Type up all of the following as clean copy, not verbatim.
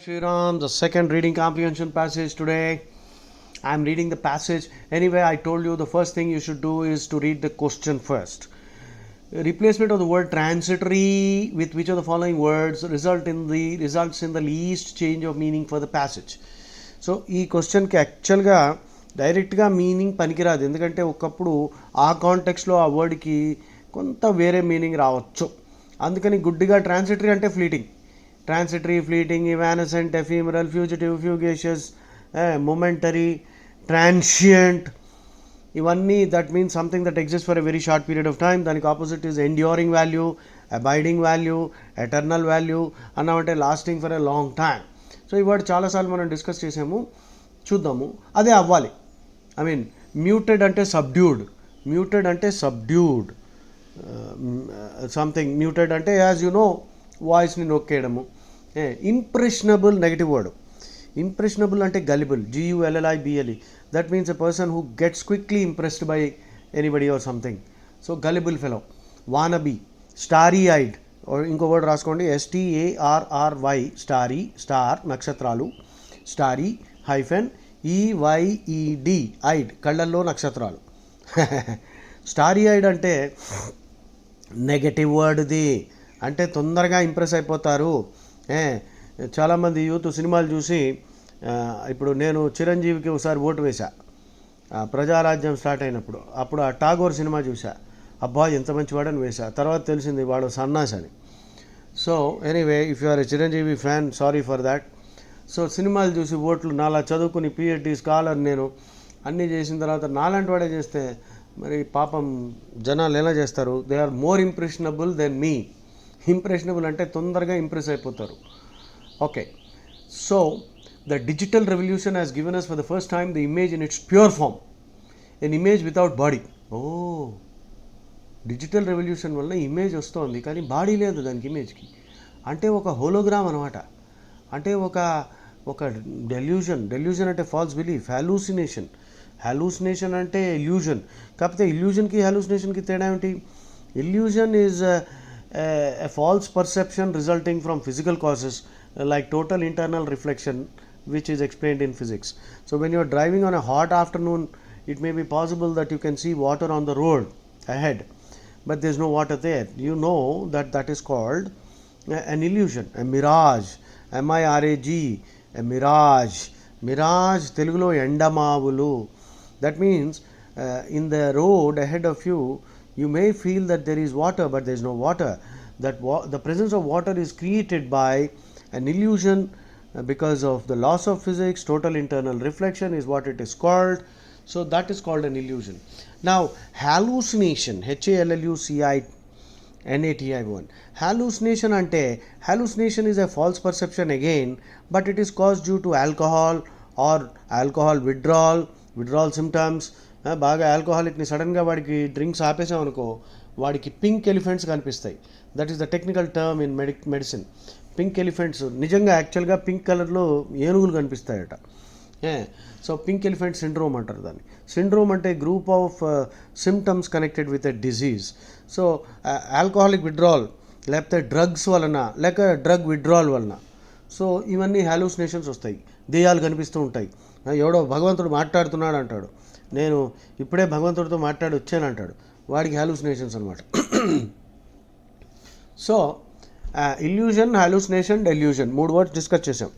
Shriram, the second reading comprehension passage today. I'm reading the passage. Anyway, I told you the first thing you should do is to read the question first. Replacement of the word transitory with which of the following words results in the least change of meaning for the passage. So ఈ క్వశ్చన్కి యాక్చువల్గా డైరెక్ట్గా meaning పనికిరాదు, ఎందుకంటే ఒకప్పుడు ఆ కాంటెక్స్లో ఆ వర్డ్కి కొంత వేరే మీనింగ్ రావచ్చు. అందుకని గుడ్డిగా ట్రాన్సిటరీ అంటే fleeting, transitory, fleeting, evanescent, ephemeral, fugitive, fugacious, momentary, transient. ఇవన్నీ that means something that exist for a very short period of time. దానికి opposite is enduring value, abiding value, eternal value అన్నామంటే lasting for a long time. So ఈ word చాలాసార్లు మనం discuss చేసాము, చూద్దాము. అదే అవ్వాలి. ఐ మీన్ మ్యూటెడ్ అంటే సబ్డ్యూడ్, మ్యూటెడ్ అంటే సబ్డ్యూడ్ సంథింగ్. మ్యూటెడ్ అంటే యాజ్ యు నో వాయిస్ని నొక్కేయడము. Impressionable negative word. ఇంప్రెషనబుల్ అంటే gullible, GULLIBLE. That means a person who gets quickly impressed by anybody or something. So gullible fellow. Wannabe, starry eyed, ఇంకో word రాసుకోండి, STARRY, starry, star నక్షత్రాలు, starry hyphen EYED, eyed కళ్ళల్లో నక్షత్రాలు. Starry eyed అంటే negative వర్డ్ది, అంటే తొందరగా impress అయిపోతారు. చాలామంది యూత్ సినిమాలు చూసి, ఇప్పుడు నేను చిరంజీవికి ఒకసారి ఓటు వేశా ప్రజారాజ్యం స్టార్ట్ అయినప్పుడు. అప్పుడు ఆ టాగోర్ సినిమా చూసా, అబ్బా ఎంత మంచివాడని వేశా. తర్వాత తెలిసింది వాడు సన్నాస్ అని. So anyway, if you are a Chiranjeevi fan, sorry for that. So సినిమాలు చూసి ఓట్లు నాలా చదువుకుని PhD స్కాలర్ నేను అన్నీ చేసిన తర్వాత నాలాంటి వాడే చేస్తే మరి పాపం జనాలు ఎలా చేస్తారు? They are more impressionable then me. Impressionable అంటే తొందరగా ఇంప్రెస్ అయిపోతారు. Okay, so the digital revolution has given us for the first time the image in its pure form, an image without body. Digital revolution వల్ల image వస్తుంది కానీ body లేదు దానికి, ఇమేజ్కి. అంటే ఒక హోలోగ్రామ్ అనమాట. అంటే ఒక డెల్యూజన్ అంటే ఫాల్స్ బిలీఫ్, హ్యాలూసినేషన్ అంటే ఇల్యూజన్. కాకపోతే ఇల్యూజన్కి హ్యాలూసినేషన్కి తేడా ఏమిటి? Illusion is a false perception resulting from physical causes like total internal reflection, which is explained in physics. So when you are driving on a hot afternoon, it may be possible that you can see water on the road ahead, but there is no water there. You know that is called an illusion, a mirage, MIRAGE, a mirage. Mirage telugulo endamavulu. That means in the road ahead of you, you may feel that there is water, but there is no water. The presence of water is created by an illusion because of the laws of physics. Total internal reflection is what it is called. So that is called an illusion. Now hallucination, HALLUCINATION. Hallucination is a false perception again, but it is caused due to alcohol or alcohol withdrawal symptoms. బాగా ఆల్కహాలిక్ని సడన్గా వాడికి drinks ఆపేసాం అనుకో, వాడికి pink elephants కనిపిస్తాయి. That is the technical term in medicine. Pink elephants నిజంగా యాక్చువల్గా pink కలర్లో ఏనుగులు కనిపిస్తాయట. సో పింక్ ఎలిఫెంట్ సిండ్రోమ్ అంటారు దాన్ని. సిండ్రోమ్ అంటే group of symptoms connected with a disease. So alcoholic withdrawal, లేకపోతే డ్రగ్స్ వలన, లేక డ్రగ్ విత్డ్రావల్ వలన, సో ఇవన్నీ హాలూసినేషన్స్ వస్తాయి. దెయ్యాలు కనిపిస్తూ ఉంటాయి. ఎవడో భగవంతుడు మాట్లాడుతున్నాడు అంటాడు, నేను ఇప్పుడే భగవంతుడితో మాట్లాడి వచ్చానంటాడు, వాడికి హాలూసినేషన్స్ అనమాట. So illusion, hallucination, delusion, 3 words discuss చేసాం.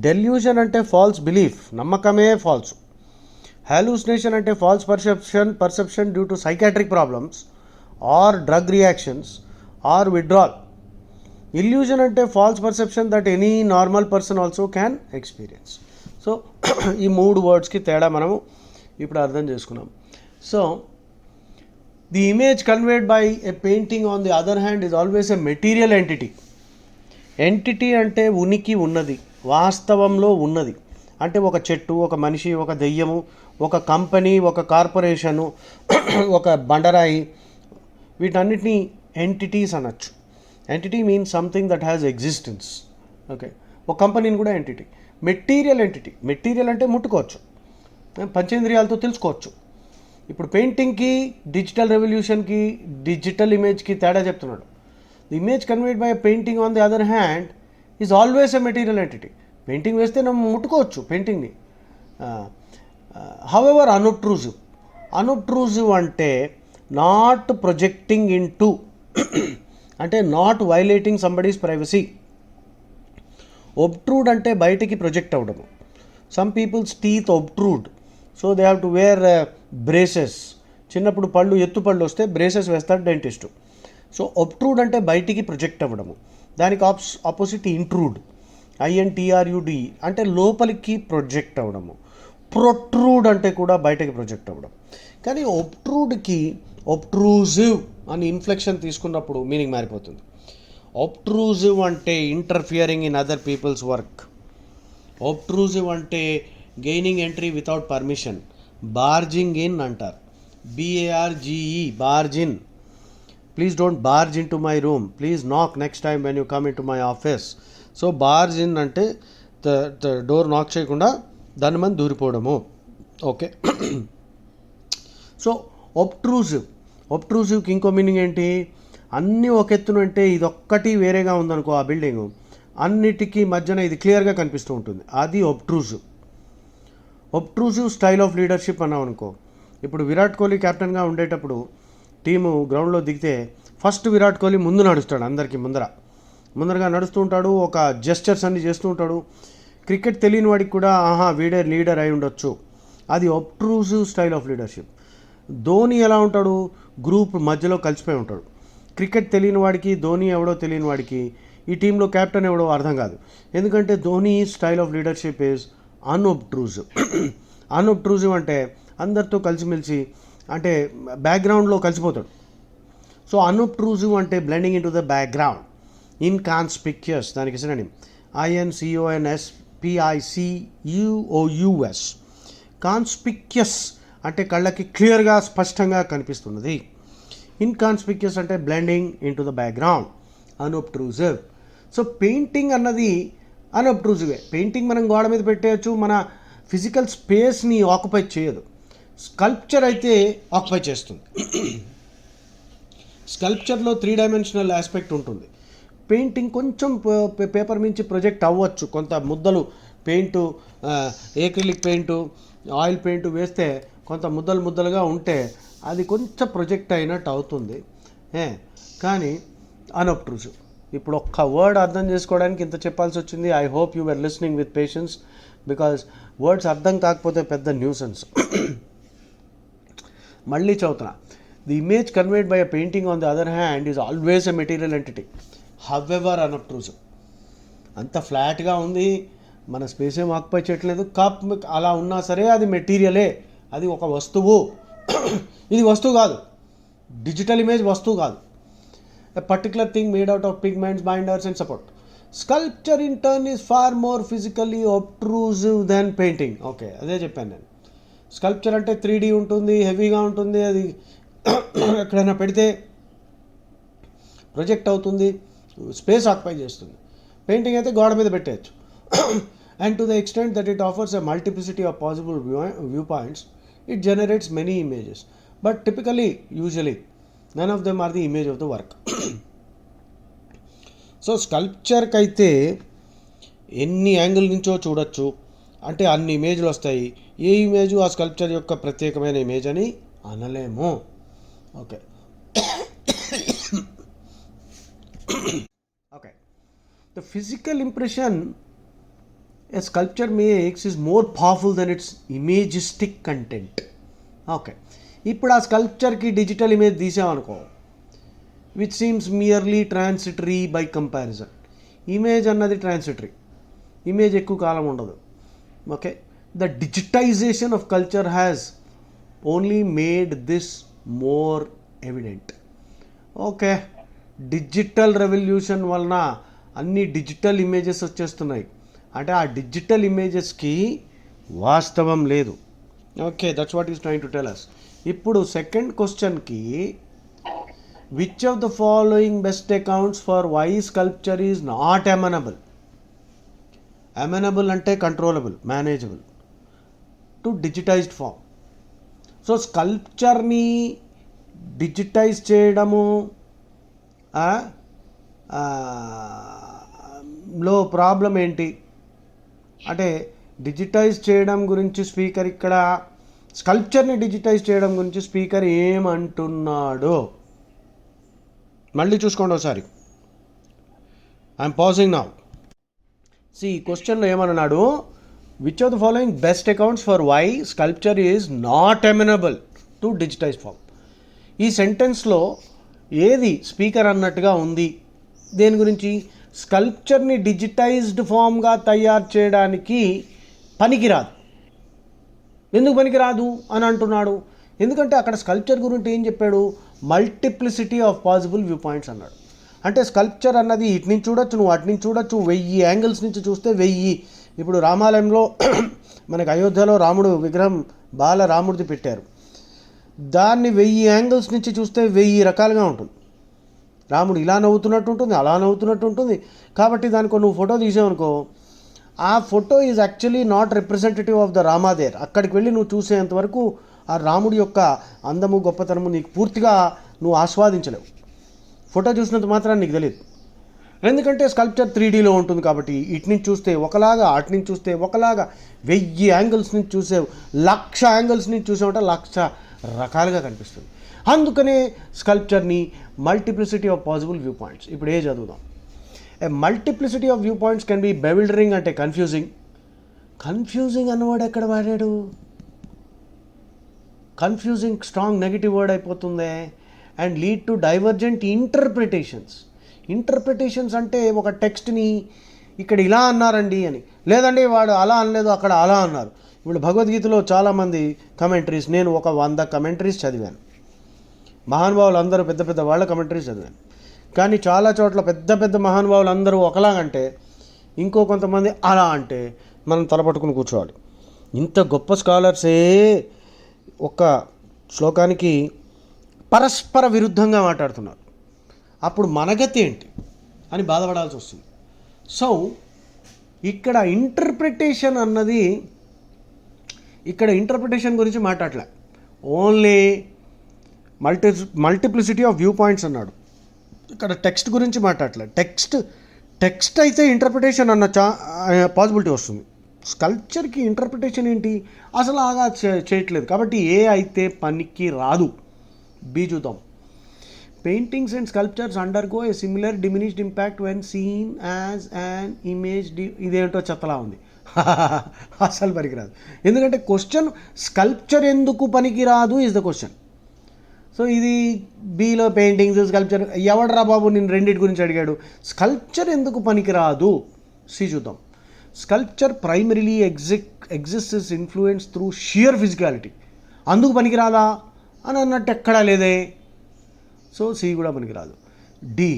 డెల్యూజన్ అంటే ఫాల్స్ బిలీఫ్, నమ్మకమే ఫాల్స్. హాలూసినేషన్ అంటే false perception due to psychiatric problems or drug reactions or withdrawal. Illusion అంటే false perception that any normal person also can experience. So ఈ 3 వర్డ్స్కి తేడా మనము ఇప్పుడు అర్థం చేసుకున్నాం. So the image conveyed by a painting on the other hand is always a material entity. Entity అంటే ఉనికి ఉన్నది, వాస్తవంలో ఉన్నది. అంటే ఒక చెట్టు, ఒక మనిషి, ఒక దెయ్యము, ఒక కంపెనీ, ఒక కార్పొరేషను, ఒక బండరాయి, వీటన్నిటినీ ఎంటిటీస్ అనొచ్చు. Entity means something that has existence. Okay, ఒక కంపెనీని కూడా ఎంటిటీ. మెటీరియల్ ఎంటిటీ, మెటీరియల్ అంటే ముట్టుకోవచ్చు, పంచేంద్రియాలతో తెలుసుకోవచ్చు. ఇప్పుడు పెయింటింగ్కి, డిజిటల్ రెవల్యూషన్కి, డిజిటల్ ఇమేజ్కి తేడా చెప్తున్నాడు. The image conveyed by a painting on the other hand is always a material entity. Painting వేస్తే మనం ముట్టుకోవచ్చు పెయింటింగ్ని. హౌఎవర్ అనొబ్ట్రూజివ్ అంటే నాట్ ప్రొజెక్టింగ్ ఇన్ టు అంటే not violating somebody's privacy. Obtrude అంటే బయటికి ప్రొజెక్ట్ అవ్వడము. Some people's teeth obtrude, so they have to wear braces. చిన్నప్పుడు ఎత్తు పళ్ళు వస్తే బ్రేసెస్ వేస్తాడు డెంటిస్టు. సో ఒబ్ట్రూడ్ అంటే బయటికి ప్రొజెక్ట్ అవ్వడము. దానికి ఆపోజిట్ ఇంట్రూడ్, INTRUD అంటే లోపలికి ప్రొజెక్ట్ అవ్వడము. ప్రొట్రూడ్ అంటే కూడా బయటకి ప్రొజెక్ట్ అవ్వడం. కానీ ఒబ్ట్రూజివ్ అని ఇన్ఫ్లెక్షన్ తీసుకున్నప్పుడు మీనింగ్ మారిపోతుంది. ఒబ్ట్రూజివ్ అంటే interfering in other people's work. Obtrusive అంటే gaining entry without permission, barging in అంటారు. BARGE, barge in. Please don't barge into my room, please knock next time when you come into my office. So barge in అంటే door knock చేయకుండా దాని మంది దూరిపోవడము. Okay. So ఒబ్ట్రూజివ్కి ఇంకో meaning ఏంటి? అన్నీ ఒక ఎత్తున అంటే ఇదొక్కటి వేరేగా ఉందనుకో ఆ బిల్డింగ్, అన్నిటికీ మధ్యన ఇది క్లియర్గా కనిపిస్తూ ఉంటుంది. అది ఒబ్ట్రూజివ్ స్టైల్ ఆఫ్ లీడర్షిప్ అన్నాం అనుకో. ఇప్పుడు విరాట్ కోహ్లీ కెప్టెన్గా ఉండేటప్పుడు టీము గ్రౌండ్లో దిగితే ఫస్ట్ విరాట్ కోహ్లీ ముందు నడుస్తాడు, అందరికీ ముందరగా నడుస్తూ ఉంటాడు, ఒక జెస్చర్స్ అన్ని చేస్తూ ఉంటాడు. క్రికెట్ తెలియని వాడికి కూడా వీడే లీడర్ అయి ఉండొచ్చు. అది ఒబ్ట్రూజివ్ స్టైల్ ఆఫ్ లీడర్షిప్. ధోని ఎలా ఉంటాడు? గ్రూప్ మధ్యలో కలిసిపోయి ఉంటాడు. క్రికెట్ తెలియని వాడికి, ధోని ఎవడో తెలియని వాడికి ఈ టీంలో కెప్టెన్ ఎవడో అర్థం కాదు. ఎందుకంటే Dhoni style of leadership is unobtrusive. Unobtrusive అంటే అందరితో కలిసిమెలిసి అంటే బ్యాక్గ్రౌండ్లో కలిసిపోతాడు. సో అన్ఒబ్ట్రూజివ్ అంటే blending into the background. Inconspicuous దానికి సినోనిమ్ INCONSPICUOUS. కాన్స్పిక్యూస్ అంటే కళ్ళకి క్లియర్గా స్పష్టంగా కనిపిస్తున్నది. ఇన్కాన్స్పిక్యూస్ అంటే blending into the background. Unobtrusive. So painting అన్నది అన్ఒబ్ట్రూజివే. పెయింటింగ్ మనం గోడ మీద పెట్టేయచ్చు, మన ఫిజికల్ స్పేస్ని ఆక్యుపై చేయదు. స్కల్ప్చర్ అయితే ఆక్యుపై చేస్తుంది. స్కల్ప్చర్లో 3 డైమెన్షనల్ ఆస్పెక్ట్ ఉంటుంది. పెయింటింగ్ కొంచెం పేపర్ నుంచి ప్రొజెక్ట్ అవ్వచ్చు. కొంత ముద్దలు paint, acrylic paint, oil paint వేస్తే కొంత ముద్దలుగా ఉంటే అది కొంచెం ప్రొజెక్ట్ అయినట్టు అవుతుంది. కానీ అన్ఒబ్ట్రూజివ్. ఇప్పుడు ఒక్క వర్డ్ అర్థం చేసుకోవడానికి ఇంత చెప్పాల్సి వచ్చింది. I hope you are listening with patience, because words అర్థం కాకపోతే పెద్ద న్యూసెన్స్. మళ్ళీ చదువుతున్నా. The image conveyed by a painting on the other hand is always a material entity, however unobtrusive. అంత ఫ్లాట్గా ఉంది, మన స్పేస్ ఏం ఆక్యుపై చేయట్లేదు. కప్ అలా ఉన్నా సరే అది మెటీరియలే, అది ఒక వస్తువు. ఇది వస్తువు కాదు, డిజిటల్ ఇమేజ్ వస్తువు కాదు. A particular thing made out of pigments, binders and support. Sculpture in turn is far more physically obtrusive then painting. Okay, అదే చెప్పాను నేను. స్కల్ప్చర్ అంటే 3D ఉంటుంది, హెవీగా ఉంటుంది, అది ఎక్కడైనా పెడితే ప్రొజెక్ట్ అవుతుంది, స్పేస్ ఆక్యుపై చేస్తుంది. పెయింటింగ్ అయితే గోడ మీద పెట్టేయచ్చు. And to the extent that it offers a multiplicity of possible view points, it generates many images, but usually none of them are the image of the work. So స్కల్ప్చర్కి అయితే ఎన్ని angle నుంచో చూడొచ్చు, అంటే అన్ని ఇమేజ్లు వస్తాయి. ఏ ఇమేజు ఆ sculpture యొక్క ప్రత్యేకమైన ఇమేజ్ అని అనలేము. Okay. The physical impression a sculpture makes is more powerful than its imagistic content. Okay, ఇప్పుడు ఆ స్కల్ప్చర్కి డిజిటల్ ఇమేజ్ తీసామనుకో, which seems merely transitory by comparison. Image అన్నది ట్రాన్సిటరీ, ఇమేజ్ ఎక్కువ కాలం ఉండదు. Okay, the digitization of culture has only made this more evident. Okay, digital revolution వలన అన్ని డిజిటల్ ఇమేజెస్ వచ్చేస్తున్నాయి. అంటే ఆ డిజిటల్ ఇమేజెస్కి వాస్తవం లేదు. Okay, that's what is trying to tell us. ఇప్పుడు సెకండ్ క్వశ్చన్కి, which of the following best accounts for why sculpture is not amenable. Amenable అంటే controllable, manageable to digitized form. So స్కల్ప్చర్ని డిజిటైజ్ చేయడము లో ప్రాబ్లం ఏంటి? అంటే డిజిటైజ్ చేయడం గురించి స్పీకర్ ఇక్కడ స్కల్ప్చర్ని డిజిటైజ్ చేయడం గురించి స్పీకర్ ఏమంటున్నాడో మళ్ళీ చూసుకోండి ఒకసారి. I'm passing now. సి క్వశ్చన్లో ఏమన్నాడు, which of the following best accounts for why sculpture is not amenable to digitize form. ఈ సెంటెన్స్లో ఏది స్పీకర్ అన్నట్టుగా ఉంది, దేని గురించి? స్కల్ప్చర్ని డిజిటైజ్డ్ ఫామ్గా తయారు చేయడానికి పనికిరాదు. ఎందుకు పనికిరాదు అని అంటున్నాడు? ఎందుకంటే అక్కడ స్కల్ప్చర్ గురించి ఏం చెప్పాడు? Multiplicity of possible view points అన్నాడు. అంటే స్కల్ప్చర్ అన్నది ఇటు నుంచి చూడొచ్చు, నువ్వు అటు నుంచి చూడొచ్చు, 1000 యాంగిల్స్ నుంచి చూస్తే 1000. ఇప్పుడు రామాలయంలో మనకి అయోధ్యలో రాముడు విగ్రహం బాల రాముడిది పెట్టారు. దాన్ని 1000 యాంగిల్స్ నుంచి చూస్తే 1000 రకాలుగా ఉంటుంది. రాముడు ఇలా నవ్వుతున్నట్టు ఉంటుంది, అలా నవ్వుతున్నట్టు ఉంటుంది. కాబట్టి దానికి నువ్వు ఫోటో తీసావనుకో, ఆ photo is actually not representative of the రామాదేర్. అక్కడికి వెళ్ళి నువ్వు చూసేంత వరకు ఆ రాముడి యొక్క అందము గొప్పతనము నీకు పూర్తిగా నువ్వు ఆస్వాదించలేవు. ఫోటో చూసినంత మాత్రాన్ని నీకు తెలియదు. ఎందుకంటే స్కల్ప్చర్ 3Dలో ఉంటుంది కాబట్టి ఇటు నుంచి చూస్తే ఒకలాగా, అటు నుంచి చూస్తే ఒకలాగా, 1000 యాంగిల్స్ నుంచి చూసేవు, 1,00,000 యాంగిల్స్ నుంచి చూసామంటే 1,00,000 రకాలుగా కనిపిస్తుంది. అందుకనే స్కల్ప్చర్ని multiplicity of possible view points. ఇప్పుడు ఏ చదువుదాం. A multiplicity of view points can be bewildering అంటే కన్ఫ్యూజింగ్. కన్ఫ్యూజింగ్ అన్నవాడు ఎక్కడ వాడాడు? కన్ఫ్యూజింగ్ స్ట్రాంగ్ నెగిటివ్ వర్డ్ అయిపోతుంది. And lead to divergent interpretations. Interpretations అంటే ఒక టెక్స్ట్ని ఇక్కడ ఇలా అన్నారండి అని, లేదండి వాడు అలా అనలేదు అక్కడ అలా అన్నారు. ఇప్పుడు భగవద్గీతలో చాలామంది కమెంటరీస్, నేను ఒక 100 కమెంటరీస్ చదివాను. మహానుభావులు అందరూ పెద్ద పెద్ద వాళ్ళ కమెంటరీస్ చదివాను. కానీ చాలా చోట్ల పెద్ద పెద్ద మహానుభావులు అందరూ ఒకలాగంటే, ఇంకో కొంతమంది అలా అంటే మనం తలపట్టుకుని కూర్చోవాలి. ఇంత గొప్ప స్కాలర్సే ఒక శ్లోకానికి పరస్పర విరుద్ధంగా మాట్లాడుతున్నారు. అప్పుడు మనగతి ఏంటి అని బాధపడాల్సి వస్తుంది. సో ఇక్కడ ఇంటర్ప్రిటేషన్ అన్నది, ఇక్కడ ఇంటర్ప్రిటేషన్ గురించి మాట్లాడలే, only multiplicity of view points అన్నాడు. ఇక్కడ టెక్స్ట్ గురించి మాట్లాడలే. టెక్స్ట్ అయితే ఇంటర్ప్రిటేషన్ అన్న పాసిబిలిటీ వస్తుంది. స్కల్ప్చర్కి ఇంటర్ప్రిటేషన్ ఏంటి? అసలు ఆగా చేయట్లేదు. కాబట్టి ఏ అయితే పనికి రాదు. బి చూద్దాం. Paintings and sculptures undergo a similar diminished impact when seen as an image. ఇదేంటో చెత్తలా ఉంది. అసలు పనికిరాదు. ఎందుకంటే క్వశ్చన్ స్కల్ప్చర్ ఎందుకు పనికిరాదు ఇస్ ద క్వశ్చన్. సో ఇది బీలో పెయింటింగ్స్ స్కల్ప్చర్, ఎవడరా బాబు నేను రెండింటి గురించి అడిగాడు. స్కల్ప్చర్ ఎందుకు పనికిరాదు సి చూద్దాం. Sculpture primarily exists influence through shear physicality. అందుకు పనికిరాదా అని అన్నట్టు ఎక్కడా లేదే. సో సి కూడా పనికిరాదు. D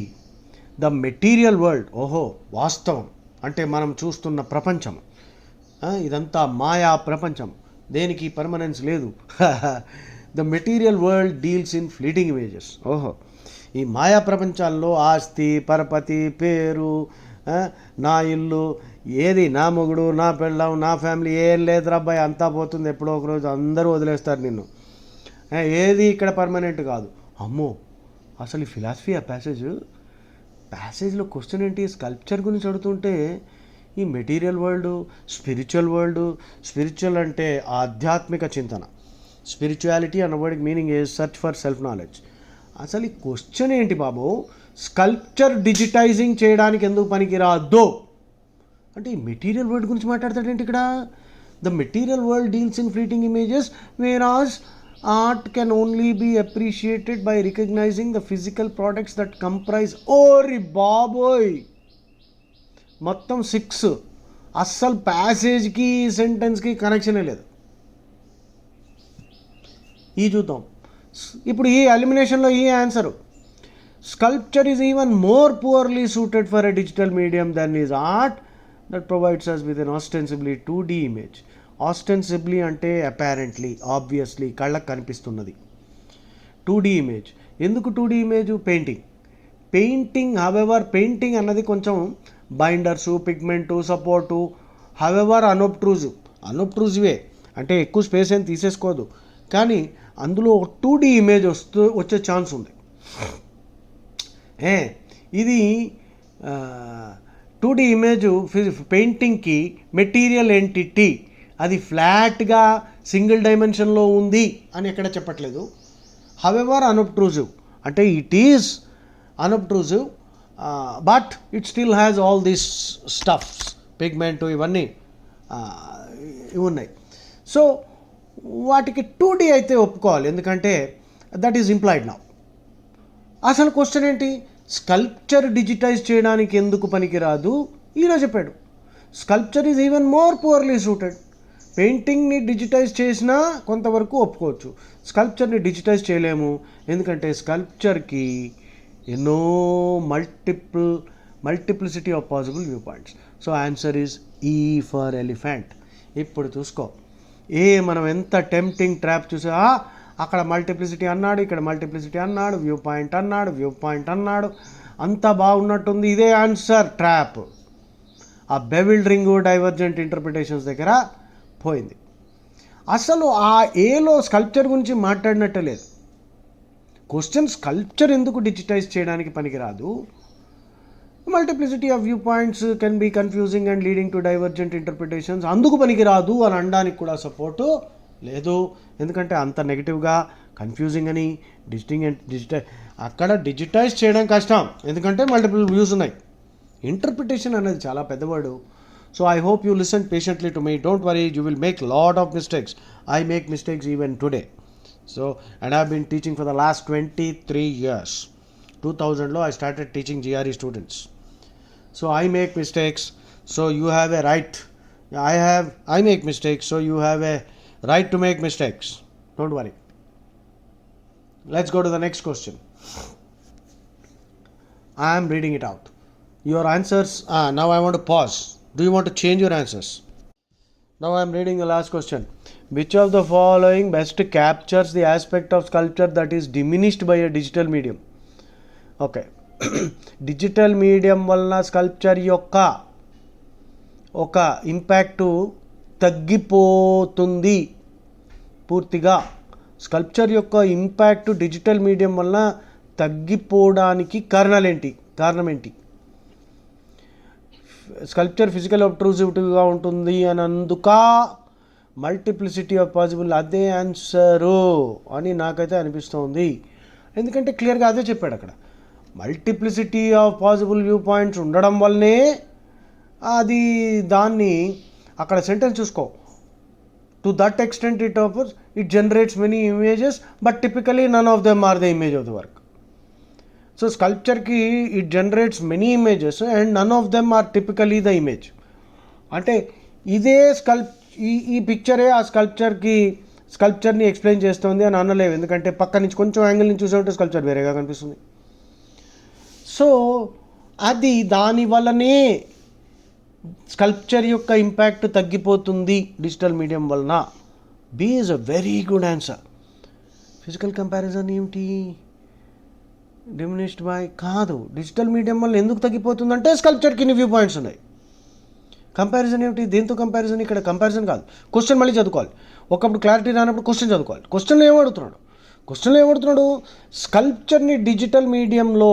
the material world. ఓహో వాస్తవం అంటే మనం చూస్తున్న ప్రపంచం, ఇదంతా మాయా ప్రపంచం, దేనికి పర్మనెన్స్ లేదు. The material world deals in fleeting images. ఓహో ఈ మాయా ప్రపంచాల్లో ఆస్తి, పరపతి, పేరు, నా ఇల్లు, ఏది నా మొగుడు, నా పెళ్ళాం, నా ఫ్యామిలీ ఏం లేదురా అబ్బాయి, అంతా పోతుంది, ఎప్పుడో ఒకరోజు అందరూ వదిలేస్తారు నిన్ను. ఏది ఇక్కడ పర్మనెంట్ కాదు. అమ్మో అసలు ఈ ఫిలాసఫీ ఆ ప్యాసేజ్లో క్వశ్చన్ ఏంటి? స్కల్ప్చర్ గురించి అడుగుతుంటే ఈ మెటీరియల్ వరల్డ్, స్పిరిచువల్ అంటే ఆధ్యాత్మిక చింతన. స్పిరిచువాలిటీ అన్న వర్డ్కి meaning a search for self knowledge. అసలు ఈ క్వశ్చన్ ఏంటి బాబు? స్కల్ప్చర్ డిజిటైజింగ్ చేయడానికి ఎందుకు పనికిరాదో అంటే ఈ మెటీరియల్ వరల్డ్ గురించి మాట్లాడతాడేంటి ఇక్కడ? The material world deals in fleeting images whereas art can only be appreciated by recognizing the physical products that comprise. ఓరి బాబోయ్ మొత్తం 6. అస్సలు ప్యాసేజ్కి సెంటెన్స్కి కనెక్షనే లేదు. ఈ చూద్దాం. ఇప్పుడు ఈ ఎలిమినేషన్లో ఈ answer, sculpture is even more poorly suited for a digital medium then is art that provides us with an ostensibly 2D image. Ostensibly అంటే అపారెంట్లీ, ఆబ్వియస్లీ కళ్ళకు కనిపిస్తున్నది. 2D image. ఎందుకు 2D image? Painting however painting అన్నది కొంచెం బైండర్సు, పిగ్మెంటు, support, however అనొబ్ట్రూజివే అంటే ఎక్కువ space ఏం తీసేసుకోదు. కానీ అందులో 2D ఇమేజ్ వచ్చే ఛాన్స్ ఉంది. ఇది 2D ఇమేజ్ పెయింటింగ్కి మెటీరియల్ ఎంటిటీ, అది ఫ్లాట్గా సింగిల్ డైమెన్షన్లో ఉంది అని ఎక్కడ చెప్పట్లేదు. హవెవర్ అన్అబ్ట్రూజివ్, అంటే it is unobtrusive but it still has all these stuffs, pigment ఇవన్నీ ఉన్నాయి. సో వాటికి 2D అయితే ఒప్పుకోవాలి, ఎందుకంటే దట్ ఈజ్ ఇంప్లాయిడ్ నౌ. అసలు క్వశ్చన్ ఏంటి, స్కల్ప్చర్ డిజిటైజ్ చేయడానికి ఎందుకు పనికిరాదు? ఈరోజు చెప్పాడు. Sculpture is even more poorly suited. పెయింటింగ్ని డిజిటైజ్ చేసినా కొంతవరకు ఒప్పుకోవచ్చు, స్కల్ప్చర్ని డిజిటైజ్ చేయలేము, ఎందుకంటే స్కల్ప్చర్కి ఎన్నో multiplicity of possible view points. So answer is E for elephant. ఇప్పుడు చూసుకో, మనం ఎంత టెంప్టింగ్ ట్రాప్ చూసా, అక్కడ మల్టిప్లిసిటీ అన్నాడు, ఇక్కడ మల్టిప్లిసిటీ అన్నాడు, వ్యూ పాయింట్ అన్నాడు, అంతా బాగున్నట్టుంది, ఇదే ఆన్సర్. ట్రాప్ ఆ బెవిల్డరింగ్ డైవర్జెంట్ ఇంటర్ప్రిటేషన్స్ దగ్గర పోయింది. అసలు ఆ ఏలో స్కల్ప్చర్ గురించి మాట్లాడినట్టే లేదు. క్వశ్చన్ స్కల్ప్చర్ ఎందుకు డిజిటైజ్ చేయడానికి పనికిరాదు, multiplicity of view points can be confusing and leading to divergent interpretations, అందుకు పనికిరాదు అని అనడానికి కూడా సపోర్టు లేదు. ఎందుకంటే అంత నెగిటివ్గా కన్ఫ్యూజింగ్ అని అక్కడ డిజిటైజ్ చేయడం కష్టం, ఎందుకంటే మల్టిపుల్ వ్యూస్ ఉన్నాయి. ఇంటర్ప్రిటేషన్ అనేది చాలా పెద్దవాడు. So I hope you listen patiently to me. Don't worry, you will make lot of mistakes. I make mistakes even today. So and I have been teaching for the last 23 years. 2000లో I started teaching GRE students. So I make mistakes, so you have a right. I make mistakes, so you have a right to make mistakes. Don't worry. Let's go to the next question. I am reading it out. Your answers, now I want to pause. Do you want to change your answers? Now I am reading the last question. Which of the following best captures the aspect of sculpture that is diminished by a digital medium? Okay, digital medium వలన sculpture యొక్క ఒక impact తగ్గిపోతుంది పూర్తిగా. Sculpture యొక్క impact digital medium వలన తగ్గిపోవడానికి కారణం ఏంటి? Sculpture physical అబ్ట్రూజివ్గా ఉంటుంది అని అందుక మల్టిప్లిసిటీ ఆఫ్ పాసిబుల్, అదే ఆన్సరు అని నాకైతే అనిపిస్తుంది. ఎందుకంటే క్లియర్గా అదే చెప్పాడు అక్కడ. Multiplicity of possible view points ఉండడం వల్లనే అది దాన్ని అక్కడ సెంటెన్స్ చూసుకో, to that extent it generates many images but typically none of them are the image of the work. So స్కల్ప్చర్కి it generates many images and none of them are typically the image. అంటే ఇదే ఈ పిక్చరే ఆ స్కల్ప్చర్ని explain చేస్తుంది అని అనలేవు, ఎందుకంటే పక్క నుంచి కొంచెం యాంగిల్ నుంచి చూసే ఉంటే స్కల్ప్చర్ వేరేగా కనిపిస్తుంది. సో అది దాని వల్లనే స్కల్ప్చర్ యొక్క ఇంపాక్ట్ తగ్గిపోతుంది డిజిటల్ మీడియం వలన. B is a very good answer. Physical comparison ఏమిటి, డిమినిష్డ్ బై కాదు, డిజిటల్ మీడియం వల్ల ఎందుకు తగ్గిపోతుందంటే స్కల్ప్చర్కి ఇన్ని వ్యూ పాయింట్స్ ఉన్నాయి. కంపారిజన్ ఏమిటి, దేంతో కంపారిజన్? ఇక్కడ కంపారిజన్ కాదు, క్వశ్చన్ మళ్ళీ చదువుకోవాలి. ఒకప్పుడు క్లారిటీ రానప్పుడు క్వశ్చన్ చదువుకోవాలి. క్వశ్చన్లో ఏమడుతున్నాడు, స్కల్ప్చర్ని డిజిటల్ మీడియంలో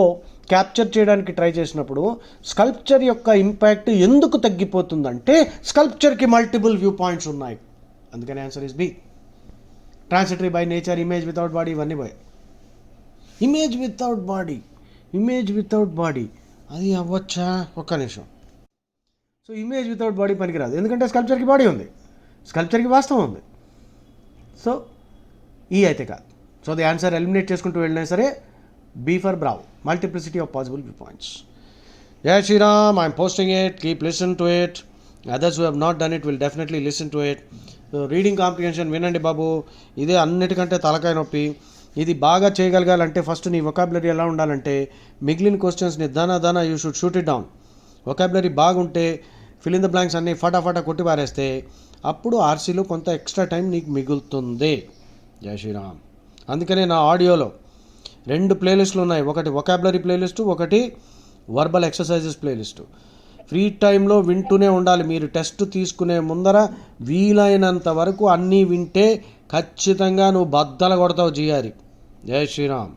క్యాప్చర్ చేయడానికి ట్రై చేసినప్పుడు స్కల్ప్చర్ యొక్క ఇంపాక్ట్ ఎందుకు తగ్గిపోతుందంటే స్కల్ప్చర్కి మల్టిపుల్ వ్యూ పాయింట్స్ ఉన్నాయి, అందుకని answer is B. Transitory by nature, image without body, ఇవన్నీ పోయి. ఇమేజ్ వితౌట్ బాడీ అది అవ్వచ్చా? ఒక్క నిమిషం. సో ఇమేజ్ వితౌట్ బాడీ పనికిరాదు, ఎందుకంటే స్కల్ప్చర్కి బాడీ ఉంది, స్కల్ప్చర్కి వాస్తవం ఉంది. సో ఈ అయితే కాదు. సో ది ఆన్సర్ ఎలిమినేట్ చేసుకుంటూ వెళ్ళినా సరే B for brave, multiplicity of possible view points. జై Shriram. I'm posting it, keep listen to it. Others who have not done it will definitely listen to it. Reading comprehension వినండి బాబు, ఇదే అన్నిటికంటే తలకాయ నొప్పి. ఇది బాగా చేయగలగాలంటే ఫస్ట్ నీ వొకాబులరీ ఎలా ఉండాలంటే మిగిలిన క్వశ్చన్స్ని దానా you should shoot it down. Vocabulary బాగుంటే ఫిల్ ఇన్ ద బ్లాంక్స్ అన్నీ ఫటాఫటా కొట్టి పారేస్తే అప్పుడు ఆర్సీలో కొంత ఎక్స్ట్రా టైం నీకు మిగులుతుంది. జై శ్రీరామ్. అందుకనే నా ఆడియోలో 2 ప్లేలిస్టులు ఉన్నాయి, ఒకటి వొకాబులరీ ప్లేలిస్టు, ఒకటి వర్బల్ ఎక్సర్సైజెస్ ప్లేలిస్టు. ఫ్రీ టైంలో వింటూనే ఉండాలి. మీరు టెస్ట్ తీసుకునే ముందర వీలైనంత వరకు అన్నీ వింటే ఖచ్చితంగా నువ్వు బద్దలు కొడతావు జిఆర్ఈ. జై శ్రీరామ్.